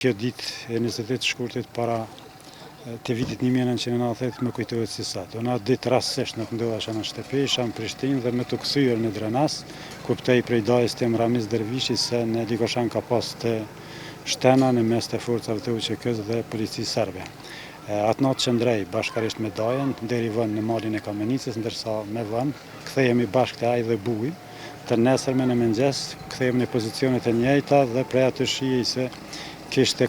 Kjo ditë e 28 shkurtit para të vitit 1990 më kujtohet si sot. Unë atë ditë rastësisht nuk ndodhesha në shtëpi, isha në Prishtinë dhe me të kthyer në Drenas, kuptoj prej dajës tim Ramiz Dervishi se në Likoshan ka pas të shtena në mes të forcave të UÇK-s dhe policisë serbe. Atë natë qëndrej bashkarisht me dajën deri vën në malin e Kamenicës, ndërsa me vën kthehemi bashkë te ai dhe buj. Të nesërmen në mëngjes kthehemi në pozicionet e njëjta dhe prej aty shihej se kishte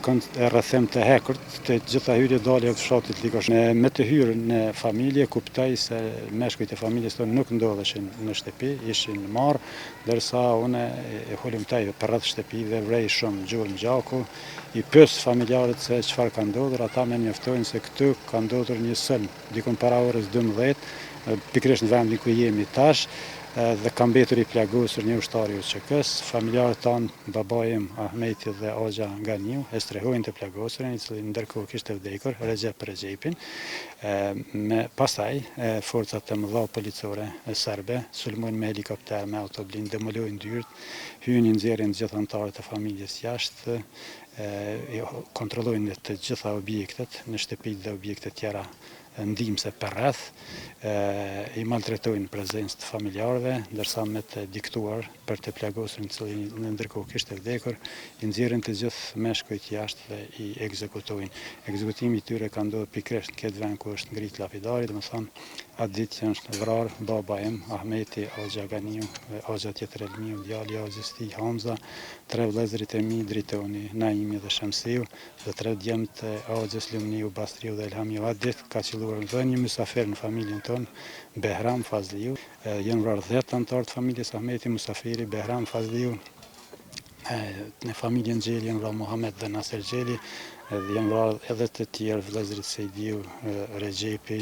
rrethim të hekurt të gjitha hyrje dalje të fshatit Likoshan. Me të hyrë në familje kuptoj se meshkujt e familjes tonë nuk ndodheshin në shtëpi, ishin marrë, ndërsa unë e hulumtoj për rreth shtëpi dhe vrej shumë gjurmë gjaku, i pyes familjarët se çfarë ka ndodhur, ata më njoftojnë se këtu ka ndodhur një sulm diku para orës 12, pikërisht në vendin ku jemi tash, dhe ka mbetur i plagosur një ushtar i UÇK-s. Familjarët tanë, babai im Ahmeti dhe Axha Ganiu, e strehojnë të plagosurin, i cili ndërkohë kishte vdekur, Recep Recepin. Pastaj forcat e mëdha policore serbe sulmojnë me helikopter, me autoblin, demolojnë dyert, hyjnë, nxjerrin të gjithë anëtarët e familjes jashtë, kontrollojnë të gjitha objektet në shtëpi dhe objekte tjera ndihmëse për rreth, i maltretojnë prezencë të familjarëve, ndërsa me të diktuar për të plagosurin i cili ndërkohë kishte vdekur, i nxjerrin të gjithë meshkujt jashtë dhe i ekzekutojnë. Ekzekutimi i tyre ka ndodhur pikërisht në këtë vend ku është ngrit lapidari, domethënë atë ditë që është vrarë baba im Ahmeti, Axha Ganiu, Axha tjetër Elmiu, djali i Axhës tij Hamza, 3 vëllezërit e mi Dritoni, Naimi dhe Shamsiu, dhe 3 djemtë e Axhës Lumniu, Bastriu dhe Elhamiu. Atë ditë ka qelluar një mysafir në familjen tonë, Behram Fazliu. Janë vrarë 10 anëtar të familjes Ahmeti, mysafiri Behram Fazliu. Në familjen Xheli janë vrarë Muhamet dhe Nasir Xheli, dhe janë vrarë edhe të tjerë vëllezërit Sejdiu, Rexhepi,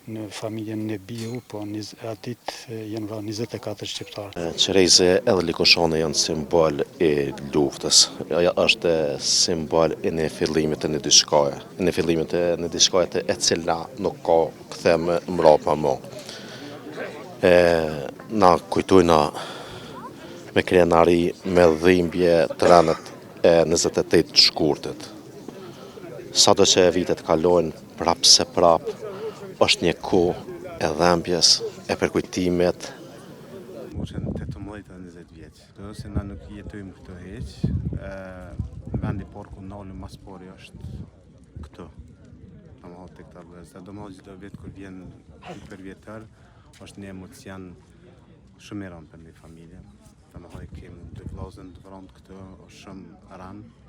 në familjen Nebiu, po atë ditë janë vrarë 24 shqiptarë. Qerejse edhe Likoshani janë simbol i luftës, është simbol i një fillimit të një diçkaje, një fillimit të një diçkaje e cila nuk ka kthim mbrapa më. Na kujtojna me krenari me dhimbje të rënët e 28 shkurtit. Sado që vitet kalojnë prap se prap, është një kohë e dhembjes, e përkujtimit. Moshën 18-20 vjeç. Do se na nuk jetojmë këtu hiç. Vendi parë ku ndalëm mas pari është këtu. Domethënë tek ta vëza. Domosdoshmë çdo vit kur vjen për vjetar, është një emocion shumë i rëndë për një familje. Domethënë kemi 2 vëllezër të vrarë këtu, është shumë rënd.